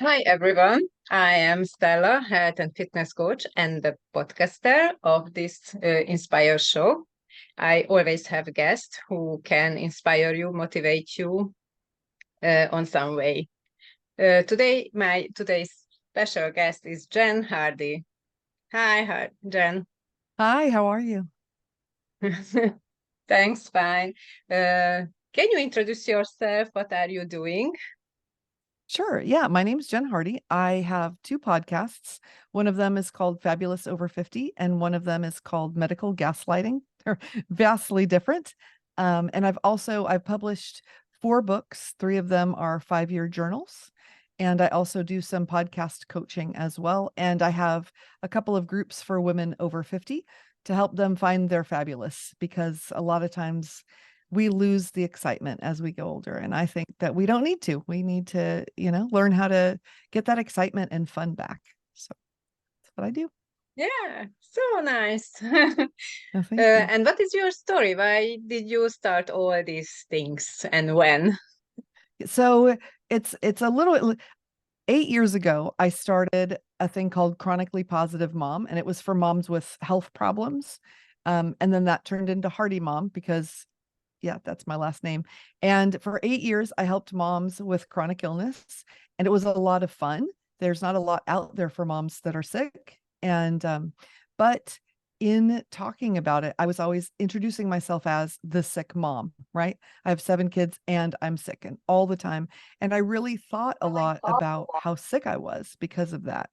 Hi everyone, I am Stella, health and fitness coach and the podcaster of this Inspire show. I always have guests who can inspire you, motivate you on some way. My today's special guest is Jen Hardy. Hi, Jen. Hi, how are you? Thanks, fine. Can you introduce yourself? What are you doing? Sure. Yeah, my name's Jen Hardy. I have two podcasts. One of them is called Fabulous Over 50, and one of them is called Medical Gaslighting. They're vastly different. And I've published four books. Three of them are 5-year journals. And I also do some podcast coaching as well. And I have a couple of groups for women over 50 to help them find their fabulous, because a lot of times we lose the excitement as we go older. And I think that we don't need to. We need to, learn how to get that excitement and fun back. So that's what I do. Yeah, so nice. Oh, thank you. And what is your story? Why did you start all these things and when? So it's a little 8 years ago, I started a thing called Chronically Positive Mom, and it was for moms with health problems. And then that turned into Hardy Mom because yeah, that's my last name. And for 8 years, I helped moms with chronic illness, and it was a lot of fun. There's not a lot out there for moms that are sick. But in talking about it, I was always introducing myself as the sick mom, right? I have 7 kids and I'm sick and all the time. And I really thought a lot about how sick I was because of that.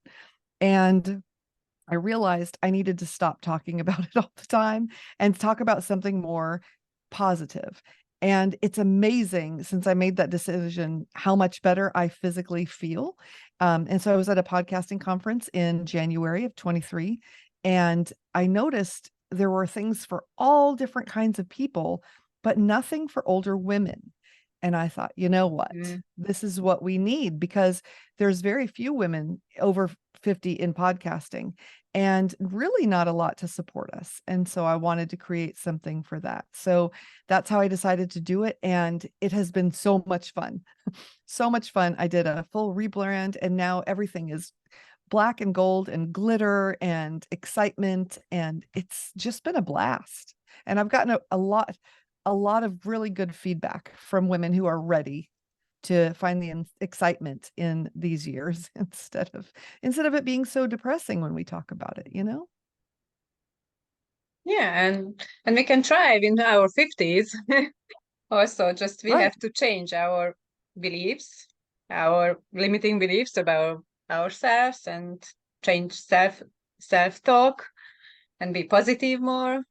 And I realized I needed to stop talking about it all the time and talk about something more positive. And it's amazing since I made that decision how much better I physically feel. And so I was at a podcasting conference in January of 23, and I noticed there were things for all different kinds of people, but nothing for older women. And I thought, you know what? Mm, This is what we need, because there's very few women over 50 in podcasting and really not a lot to support us. And so I wanted to create something for that. So that's how I decided to do it. And it has been so much fun. So much fun. I did a full rebrand, and now everything is black and gold and glitter and excitement. And it's just been a blast. And I've gotten a lot of really good feedback from women who are ready to find the excitement in these years instead of it being so depressing when we talk about it. yeah, and we can thrive in our 50s. Also, just we Right. have to change our beliefs, our limiting beliefs about ourselves and change self-talk and be positive more.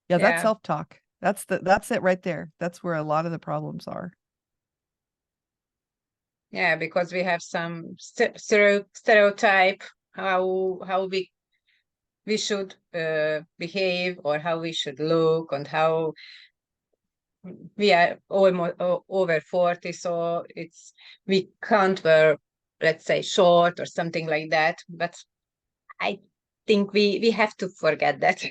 Yeah, that's Yeah. self-talk. That's it right there. That's where a lot of the problems are. Yeah, because we have some stereotype how we should behave or how we should look and how we are almost over 40, so we can't wear, let's say, short or something like that. But I think we have to forget that.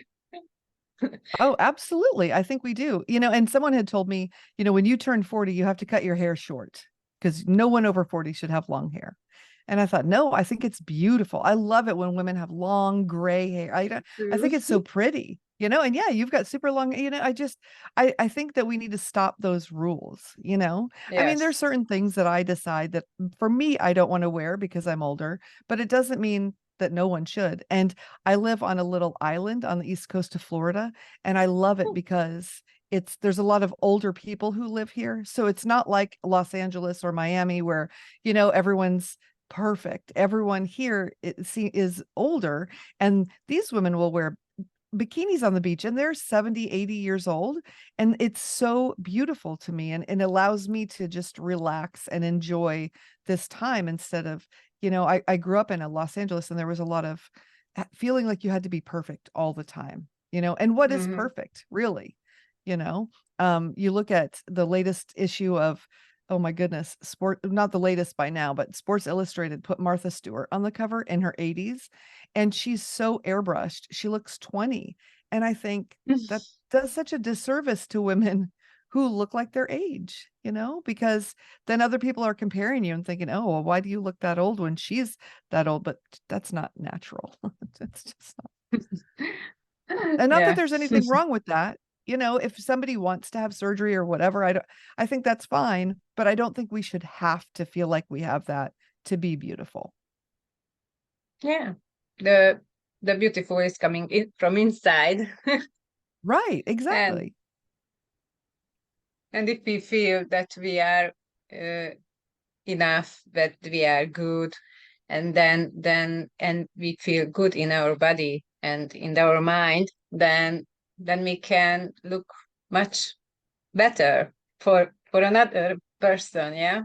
Oh, absolutely. I think we do. And someone had told me, when you turn 40, you have to cut your hair short because no one over 40 should have long hair. And I thought, no, I think it's beautiful. I love it when women have long gray hair. I think it's so pretty. And yeah, you've got super long, I think that we need to stop those rules. I mean, there's Yes. certain things that I decide that for me, I don't want to wear because I'm older, but it doesn't mean that no one should. And I live on a little island on the east coast of Florida, and I love it because there's a lot of older people who live here. So it's not like Los Angeles or Miami where, everyone's perfect. Everyone here is older, and these women will wear bikinis on the beach and they're 70, 80 years old, and it's so beautiful to me, and allows me to just relax and enjoy this time instead of, I grew up in a Los Angeles, and there was a lot of feeling like you had to be perfect all the time, and what is Hmm. perfect really? you know you look at the latest issue of, oh my goodness, not the latest by now, but Sports Illustrated put Martha Stewart on the cover in her 80s, and she's so airbrushed. She looks 20. And I think that does such a disservice to women who look like their age, because then other people are comparing you and thinking, oh, well, why do you look that old when she's that old? But that's not natural. It's just not. And not that Yeah. there's anything wrong with that. If somebody wants to have surgery or whatever, I think that's fine, but I don't think we should have to feel like we have that to be beautiful. Yeah. The the beautiful is coming in from inside. Right, and exactly. and if we feel that we are enough, that we are good, and then we feel good in our body and in our mind, then we can look much better for another person. Yeah.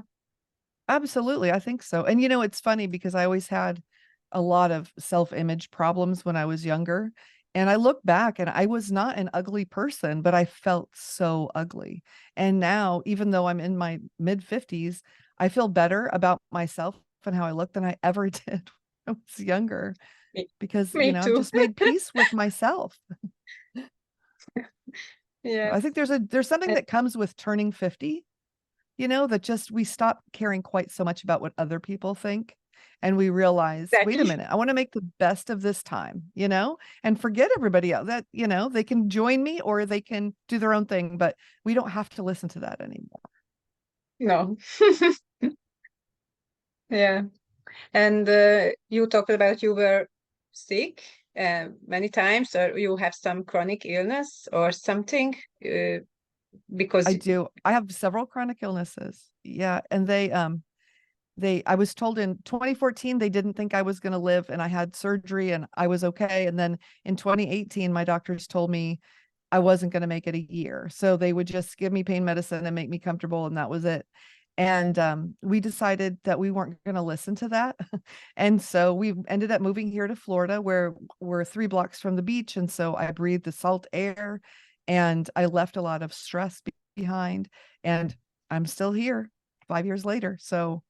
Absolutely. I think so. And it's funny because I always had a lot of self-image problems when I was younger. And I look back and I was not an ugly person, but I felt so ugly. And now, even though I'm in my mid 50s, I feel better about myself and how I look than I ever did when I was younger me, because, me I've too. just made peace with myself. I Yes. think there's something Uh, that comes with turning 50, that just we stop caring quite so much about what other people think. And we realize, wait a exactly. minute, I want to make the best of this time, and forget everybody else that, they can join me or they can do their own thing, but we don't have to listen to that anymore. No. Yeah. And you talked about you were sick many times, or you have some chronic illness or something, I because do. I have several chronic illnesses. Yeah. And I was told in 2014 they didn't think I was going to live, and I had surgery and I was okay. And then in 2018, my doctors told me I wasn't going to make it a year. So they would just give me pain medicine and make me comfortable, and that was it. And we decided that we weren't going to listen to that. And so we ended up moving here to Florida, where we're 3 blocks from the beach. And so I breathed the salt air and I left a lot of stress behind. And I'm still here 5 years later. So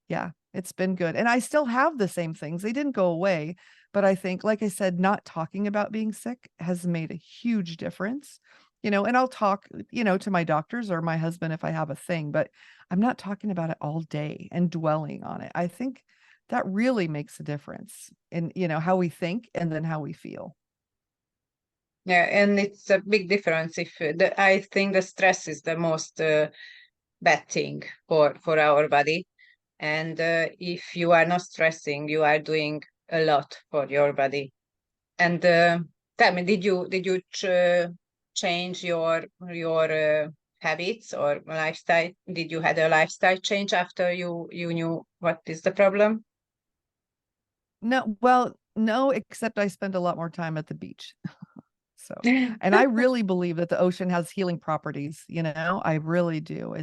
yeah, it's been good. And I still have the same things. They didn't go away. But I think, like I said, not talking about being sick has made a huge difference. And I'll talk, to my doctors or my husband if I have a thing, but I'm not talking about it all day and dwelling on it. I think that really makes a difference in, how we think and then how we feel. yeah, and it's a big difference. If I think the stress is the most bad thing for our body, and if you are not stressing, you are doing a lot for your body. And tell me, did you change your habits or lifestyle? Did you had a lifestyle change after you knew what is the problem? No, well, no, except I spend a lot more time at the beach. So, and I really believe that the ocean has healing properties, I really do.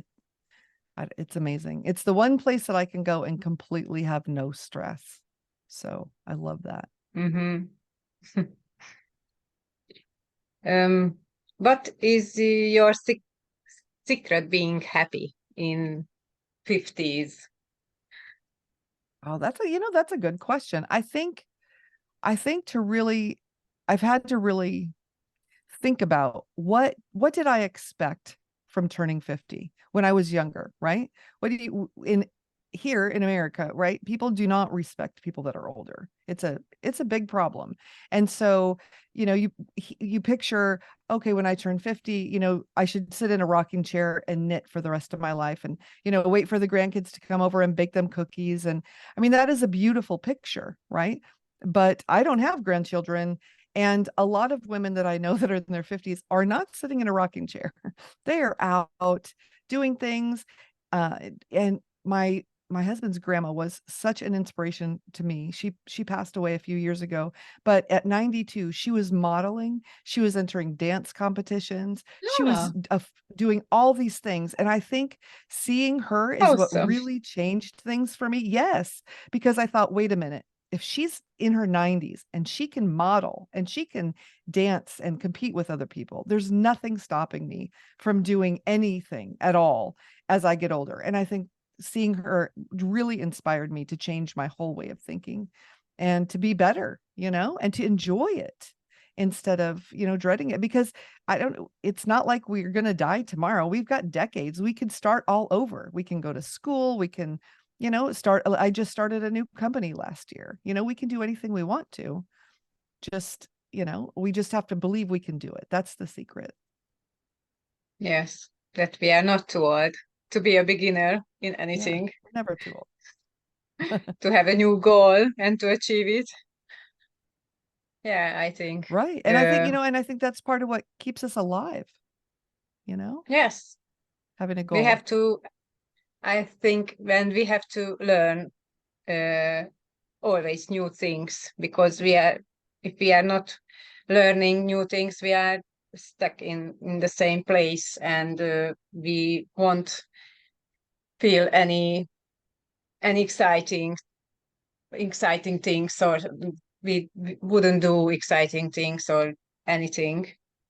It's amazing. It's the one place that I can go and completely have no stress. So I love that. Mm-hmm. What is your secret being happy in 50s? Oh, that's a good question. I think I've had to really think about what did I expect from turning 50 when I was younger, right? What do you in here in America, right? People do not respect people that are older. It's a big problem. And so, you picture, okay, when I turn 50, I should sit in a rocking chair and knit for the rest of my life and, wait for the grandkids to come over and bake them cookies. And I mean, that is a beautiful picture, right? But I don't have grandchildren, and a lot of women that I know that are in their 50s are not sitting in a rocking chair. They are out doing things. And my husband's grandma was such an inspiration to me. She passed away a few years ago, but at 92, she was modeling, she was entering dance competitions, she was Ah, doing all these things. And I think seeing her is what awesome. really changed things for me. Yes, because I thought, wait a minute, if she's in her 90s and she can model and she can dance and compete with other people, there's nothing stopping me from doing anything at all as I get older. And I think seeing her really inspired me to change my whole way of thinking and to be better, and to enjoy it. instead of, dreading it. Because it's not like we're going to die tomorrow. We've got decades. We could start all over. We can go to school. We can, I just started a new company last year. We can do anything we want to. Just, we just have to believe we can do it. That's the secret. Yes, that we are not too old to be a beginner in Yeah, anything, we're never too old. to have a new goal and to achieve it. Yeah, I think. Right. And I think, and I think that's part of what keeps us alive, Yes, having a we goal. have to, I think when we have to learn uh, always new things, because if we are not learning new things, we are stuck in the same place, and we won't feel any exciting things, or we wouldn't do exciting things or anything.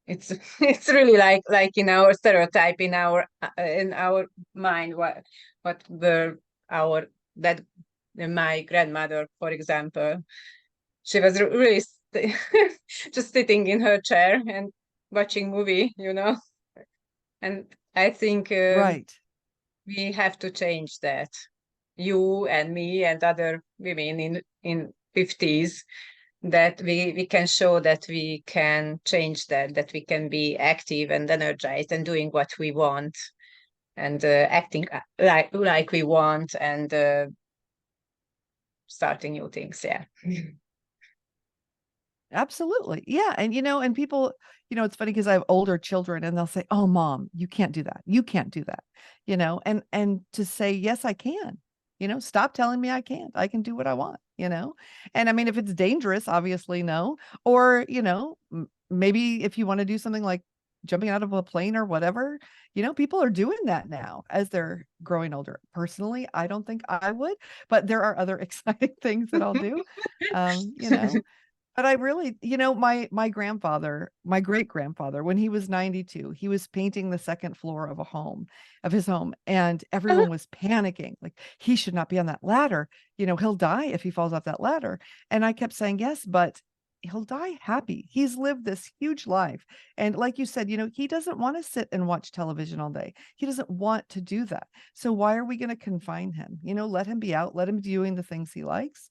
It's it's really like in our stereotype, in our mind, what were our that my grandmother, for example, she was really just sitting in her chair and watching movie. And I think Right. we have to change that. You and me and other women in 50s, that we can show that we can change that we can be active and energized and doing what we want, and acting like we want, and starting new things. Yeah. Absolutely. Yeah. And, and people, it's funny because I have older children and they'll say, "Oh, mom, you can't do that. You can't do that." And to say, "Yes, I can." Stop telling me I can't. I can do what I want. And I mean, if it's dangerous, obviously no. Or, maybe if you want to do something like jumping out of a plane or whatever, people are doing that now as they're growing older. Personally, I don't think I would, but there are other exciting things that I'll do. You know, but I really, my grandfather, my great grandfather, when he was 92, he was painting the second floor of his home, and everyone was panicking. Like, he should not be on that ladder. He'll die if he falls off that ladder. And I kept saying, yes, but he'll die happy. He's lived this huge life. And like you said, he doesn't want to sit and watch television all day. He doesn't want to do that. So why are we going to confine him? Let him be out, let him be doing the things he likes.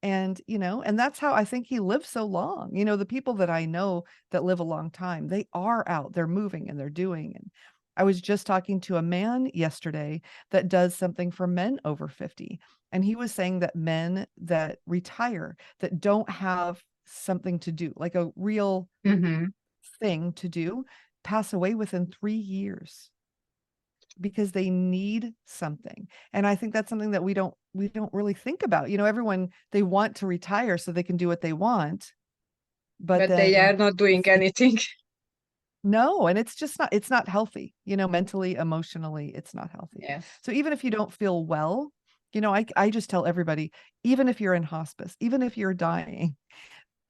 And that's how I think he lives so long. The people that I know that live a long time, they are out, they're moving and they're doing. And I was just talking to a man yesterday that does something for men over 50. And he was saying that men that retire, that don't have something to do, like a real Hmm. thing to do, pass away within 3 years because they need something. And I think that's something that we don't really think about. Everyone, they want to retire so they can do what they want, but But they are then not doing it's anything. no, and it's not healthy, mentally, emotionally, it's not healthy. Yes. So even if you don't feel well, I just tell everybody, even if you're in hospice, even if you're dying,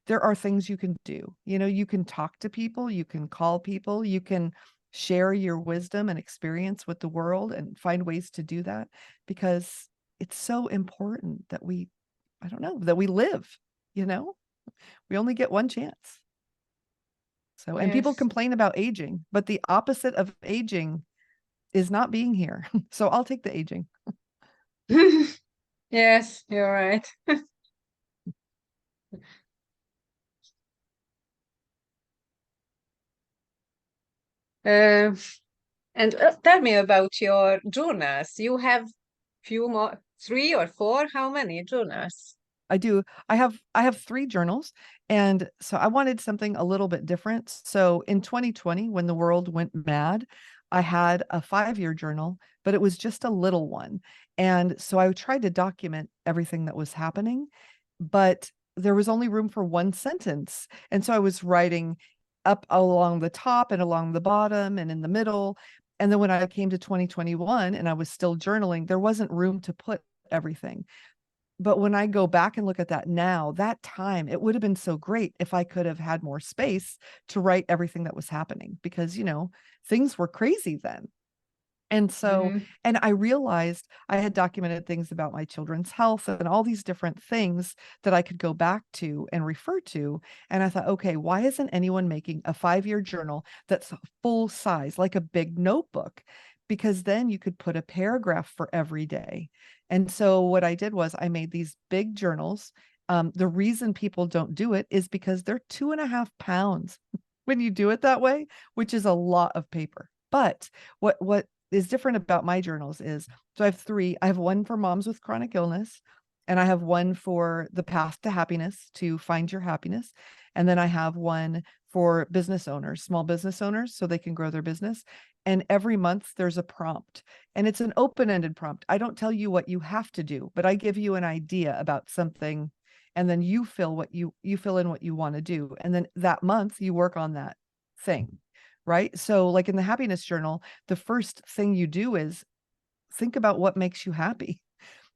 there are things you can do. You can talk to people, you can call people, you can share your wisdom and experience with the world and find ways to do that, because it's so important that I don't know, that we live, you know, we only get one chance. So, and people Yes. complain about aging, but the opposite of aging is not being here. So I'll take the aging. Yes, you're right. Uh, and tell me about your journals. You have few more, 3 or 4? How many journals? I do. I have 3 journals, and so I wanted something a little bit different. So in 2020, when the world went mad, I had a 5-year journal, but it was just a little one. And so I tried to document everything that was happening, but there was only room for one sentence. And so I was writing up along the top and along the bottom and in the middle. And then when I came to 2021 and I was still journaling, there wasn't room to put everything. But when I go back and look at that now, that time, it would have been so great if I could have had more space to write everything that was happening, because, things were crazy then. And so, Mhm. and I realized I had documented things about my children's health and all these different things that I could go back to and refer to. And I thought, okay, why isn't anyone making a 5-year journal that's full size, like a big notebook? Because then you could put a paragraph for every day. And so what I did was I made these big journals. The reason people don't do it is because they're 2.5 pounds when you do it that way, which is a lot of paper. But what is different about my journals is, so I have three. I have one for moms with chronic illness, and I have one for the path to happiness, to find your happiness. And then I have one for business owners, small business owners, so they can grow their business. And every month there's a prompt, and it's an open-ended prompt. I don't tell you what you have to do, but I give you an idea about something, and then you fill in what you want to do. And then that month you work on that thing. Right. So, like in the happiness journal, the first thing you do is think about what makes you happy,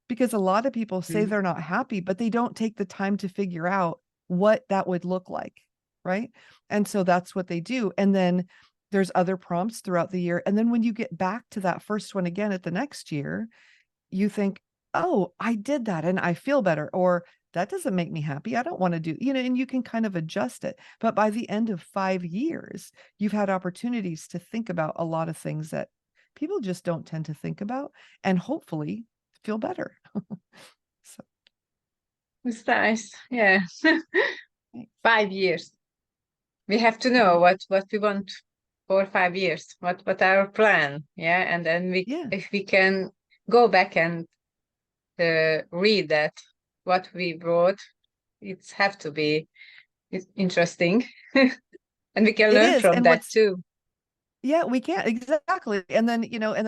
because a lot of people say Mhm. they're not happy, but they don't take the time to figure out what that would look like. Right. And so that's what they do. And then there's other prompts throughout the year. And then when you get back to that first one again at the next year, you think, oh, I did that and I feel better, or that doesn't make me happy. I don't want to do, and you can kind of adjust it. But by the end of 5 years, you've had opportunities to think about a lot of things that people just don't tend to think about, and hopefully feel better. So, It's nice. Yeah. thanks. 5 years. We have to Yeah. know what we want for 5 years, what our plan. Yeah. And then we Yeah. if we can go back and read that what we wrote, it's have to be interesting. And we can It learn is. from And that what's too. Yeah, we can. Exactly. And then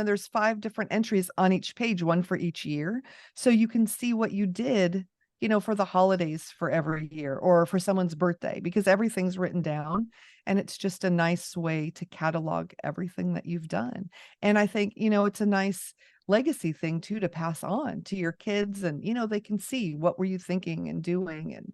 there's 5 different entries on each page, one for each year. So you can see what you did, for the holidays for every year, or for someone's birthday, because everything's written down, and it's just a nice way to catalog everything that you've done. And I think, it's a nice legacy thing too, to pass on to your kids, and they can see what were you thinking and doing, and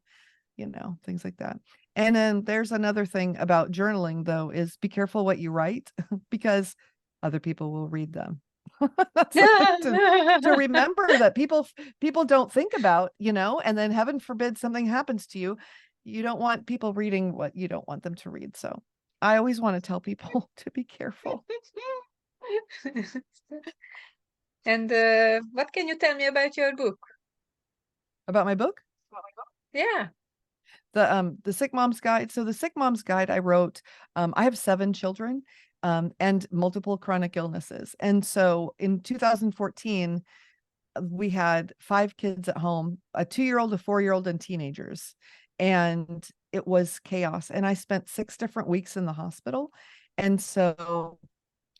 things like that. And then there's another thing about journaling, though, is be careful what you write, because other people will read them. That's something to remember, that people don't think about, and then heaven forbid something happens to you. You don't want people reading what you don't want them to read. So I always want to tell people to be careful. And what can you tell me about your book? About my book, Yeah. the Sick Mom's Guide. So the Sick Mom's Guide I wrote, I have 7 children, and multiple chronic illnesses. And so in 2014, we had 5 kids at home, a 2-year-old, a 4-year-old, and teenagers. And it was chaos. And I spent 6 different weeks in the hospital. And so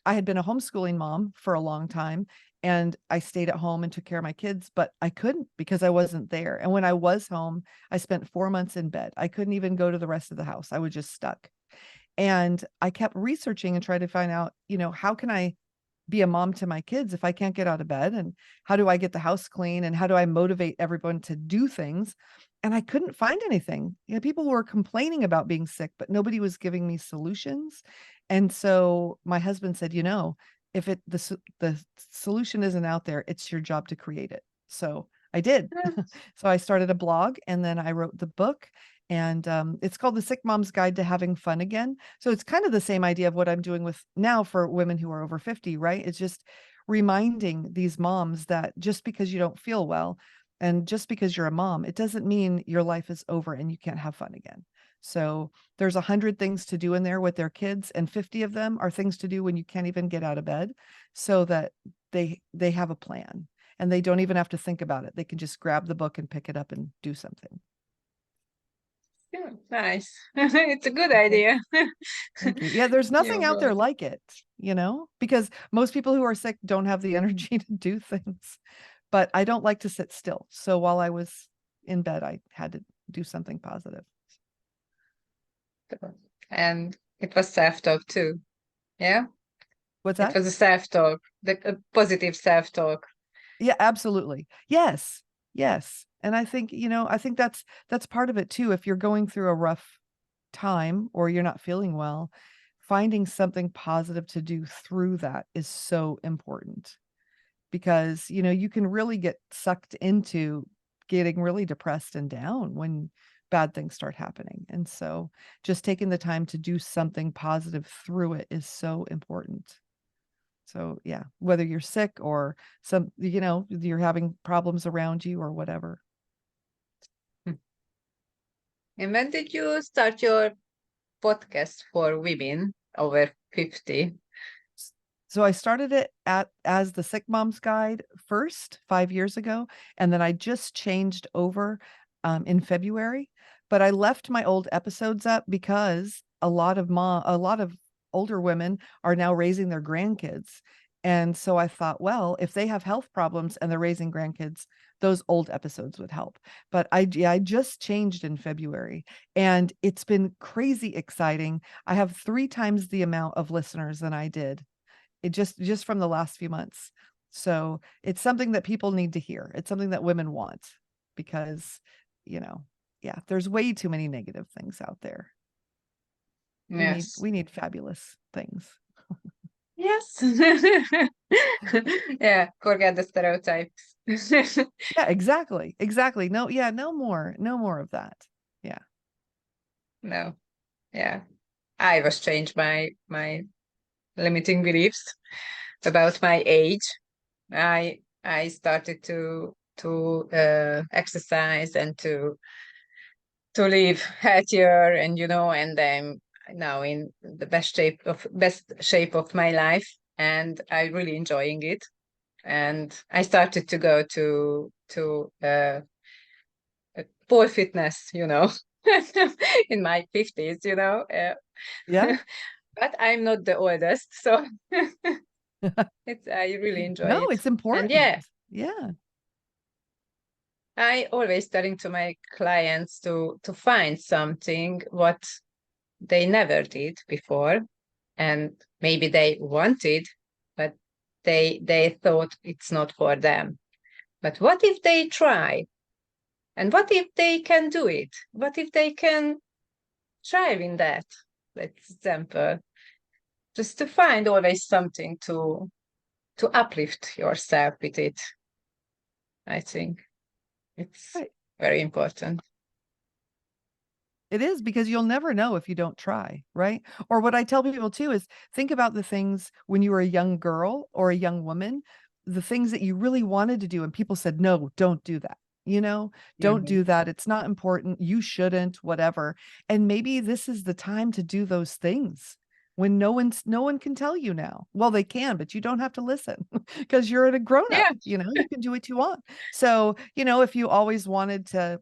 I had been a homeschooling mom for a long time, and I stayed at home and took care of my kids, but I couldn't because I wasn't there. And when I was home, I spent 4 months in bed. I couldn't even go to the rest of the house. I was just stuck. And I kept researching and trying to find out, how can I be a mom to my kids if I can't get out of bed? And how do I get the house clean? And how do I motivate everyone to do things? And I couldn't find anything. People were complaining about being sick, but nobody was giving me solutions. And so my husband said, if the solution isn't out there, it's your job to create it. So I did. So I started a blog, and then I wrote the book, and it's called The Sick Mom's Guide to Having Fun Again. So it's kind of the same idea of what I'm doing with now for women who are over 50, right? It's just reminding these moms that just because you don't feel well, and just because you're a mom, it doesn't mean your life is over and you can't have fun again. So there's 100 things to do in there with their kids, and 50 of them are things to do when you can't even get out of bed, so that they have a plan, and they don't even have to think about it. They can just grab the book and pick it up and do something. Yeah, nice. It's a good Thanks. idea. Thank you. Yeah, there's Your nothing out there blog. like it, because most people who are sick don't have the energy to do things. But I don't like to sit still. So while I was in bed, I had to do something positive. And it was self-talk too. Yeah. What's It that? was a self-talk, the positive self-talk. Yeah, absolutely. Yes. Yes. And I think that's part of it too. If you're going through a rough time, or you're not feeling well, finding something positive to do through that is so important, because you can really get sucked into getting really depressed and down when bad things start happening. And so just taking the time to do something positive through it is so important. So yeah, whether you're sick or you're having problems around you or whatever. And when did you start your podcast for women over 50? So I started it as the Sick Mom's Guide first 5 years ago, and then I just changed over in February. But I left my old episodes up because a lot of older women are now raising their grandkids. And so I thought, well, if they have health problems and they're raising grandkids, those old episodes would help. But I just changed in February, and it's been crazy exciting. I have 3 times the amount of listeners than I did it just from the last few months. So it's something that people need to hear. It's something that women want, because, yeah, there's way too many negative things out there. Yes. We need fabulous things. Yes. Yeah, forget the stereotypes. Yeah, exactly. Exactly. No, yeah, no more of that. Yeah. No. Yeah. I was changed my limiting beliefs about my age. I started to exercise and to live healthier, and I'm now in the best shape of my life, and I'm really enjoying it. And I started to go to pole fitness, in my 50s, Yeah. but I'm not the oldest, so I really enjoy No, it. it's And important. yeah, Yeah. I always telling to my clients to find something what they never did before, and maybe they wanted, but they thought it's not for them. But what if they try? And what if they can do it? What if they can thrive in that? Let's example, just to find always something to uplift yourself with it. I think it's Right. very important. It is, because you'll never know if you don't try, right? Or what I tell people too is, think about the things when you were a young girl or a young woman, the things that you really wanted to do, and people said, no, don't do that. Don't Mhm. do that. It's not important. You shouldn't, whatever. And maybe this is the time to do those things when no one can tell you now. Well, they can, but you don't have to listen because you're a grown up, Yeah, you can do what you want. So, if you always wanted to,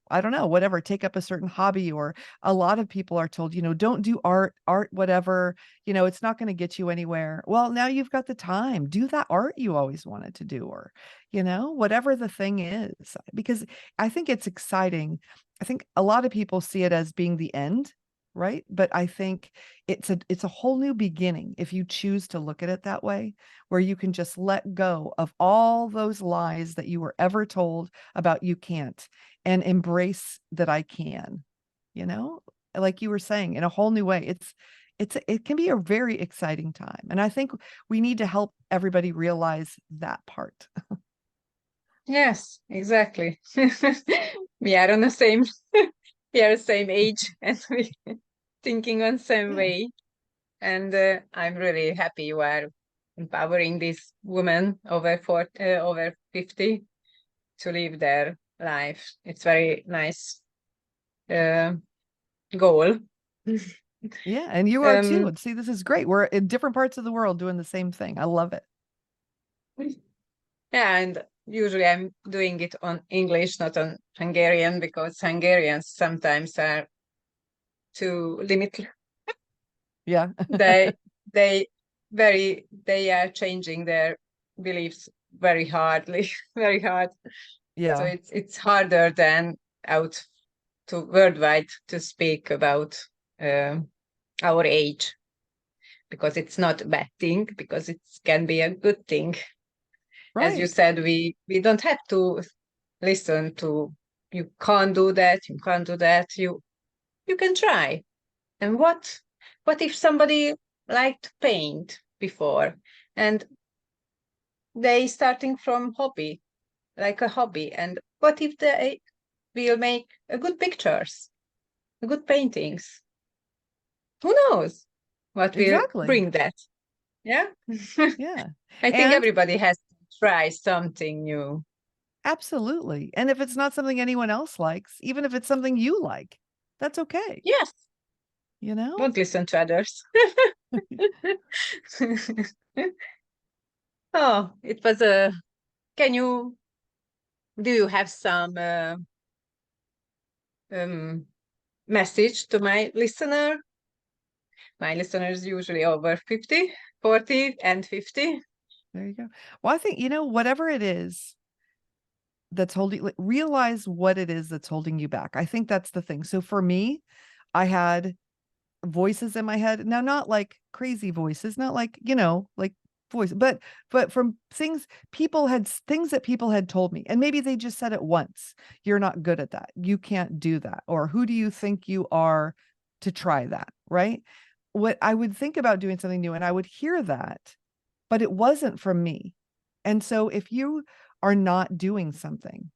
I don't know, whatever, take up a certain hobby, or a lot of people are told, don't do art, whatever, it's not going to get you anywhere. Well, now you've got the time. Do that art you always wanted to do, or, whatever the thing is, because I think it's exciting. I think a lot of people see it as being the end, right? But I think it's a whole new beginning if you choose to look at it that way, where you can just let go of all those lies that you were ever told about you can't, and embrace that I can, you know, like you were saying, in a whole new way. It can be a very exciting time. And I think we need to help everybody realize that part. yes, exactly. We are on the same we are the same age, and we thinking on same Yeah. way. And I'm really happy you are empowering these women over 50 to live their life. It's very nice uh, goal. Yeah. And you are too. um, And see, this is great. We're in different parts of the world doing the same thing. I love it. yeah, and usually I'm doing it on English, not on Hungarian, because Hungarians sometimes are too limited. Yeah. they they they are changing their beliefs very hardly, very hard. So Yeah. it's harder than out to worldwide to speak about um our age, because it's not a bad thing, because it can be a good thing. As you Right. said, we don't have to listen to you can't do that, you can't do that. You can try. And what if somebody liked to paint before and they starting from hobby, like a hobby, and what if they will make a good pictures, good paintings? Who knows what will Exactly. bring that? Yeah. Yeah. I think And everybody has to try something new. absolutely. And if it's not something anyone else likes, even if it's something you like, that's okay. Yes. You know? Don't listen to others. Oh, it was a. Can you, do you have some um, message to my listener? My listeners usually over 50, 40, and 50. There you go. Well, I think, whatever it is that's holding, like, realize what it is that's holding you back. I think that's the thing. So for me, I had voices in my head. Now, not like crazy voices, not like, like voice, but from things that people had told me. And maybe they just said it once. You're not good at that. You can't do that. Or who do you think you are to try that? Right. What I would think about doing something new and I would hear that, but it wasn't from me. And so if you are not doing something,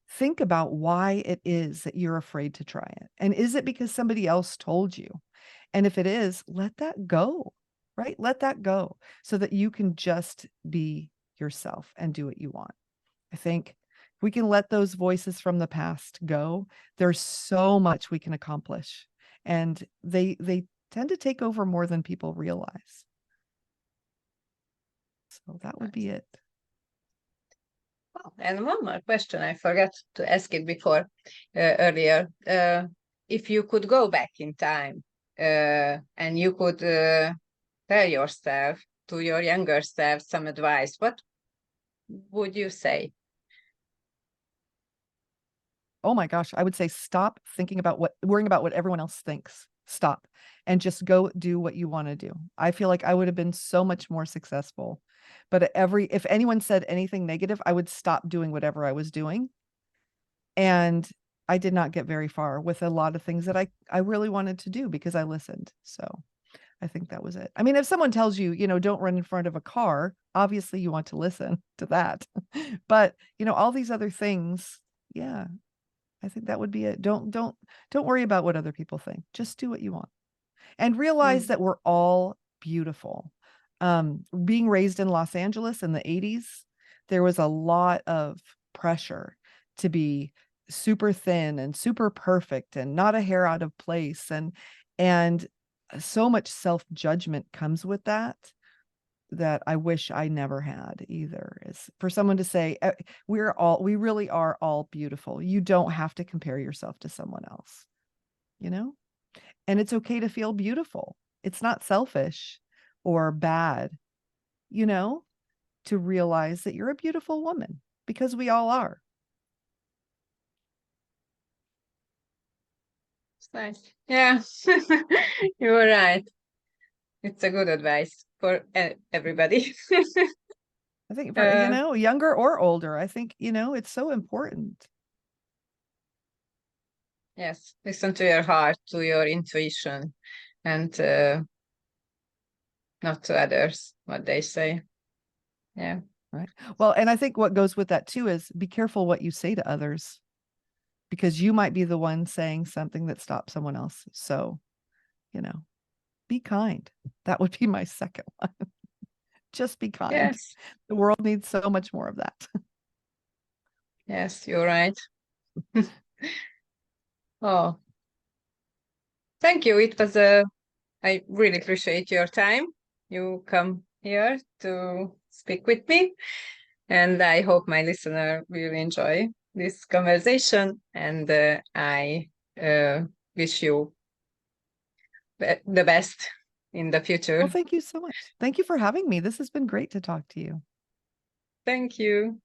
think about why it is that you're afraid to try it. And is it because somebody else told you? And if it is, let that go, right? Let that go so that you can just be yourself and do what you want. I think if we can let those voices from the past go, there's so much we can accomplish. And they tend to take over more than people realize. So that would be it. Oh, and one more question, I forgot to ask it before earlier. If you could go back in time and you could tell yourself, to your younger self, some advice, what would you say? Oh my gosh, I would say stop worrying about what everyone else thinks. Stop and just go do what you want to do. I feel like I would have been so much more successful. But if anyone said anything negative, I would stop doing whatever I was doing. And I did not get very far with a lot of things that I really wanted to do because I listened. So I think that was it. I mean, if someone tells you, don't run in front of a car, obviously you want to listen to that. But, all these other things, yeah, I think that would be it. Don't worry about what other people think. Just do what you want. And realize Mm. that we're all beautiful. Being raised in Los Angeles in the 80s, there was a lot of pressure to be super thin and super perfect and not a hair out of place, and so much self-judgment comes with that I wish I never had either. Is for someone to say, we really are all beautiful. You don't have to compare yourself to someone else, and it's okay to feel beautiful. It's not selfish or bad, to realize that you're a beautiful woman because we all are. It's nice. Yeah, you were right. It's a good advice for everybody. I think for, uh, younger or older, I think, it's so important. yes, listen to your heart, to your intuition, and not to others, what they say. Yeah. Right. Well, and I think what goes with that too is be careful what you say to others because you might be the one saying something that stops someone else. So, be kind. That would be my second one. Just be kind. Yes. The world needs so much more of that. Yes, you're right. Oh, thank you. It was I really appreciate your time. You come here to speak with me, and I hope my listener will enjoy this conversation. And I uh, wish you the best in the Well, future. thank you so much. Thank you for having me. This has been great to talk to you. Thank you.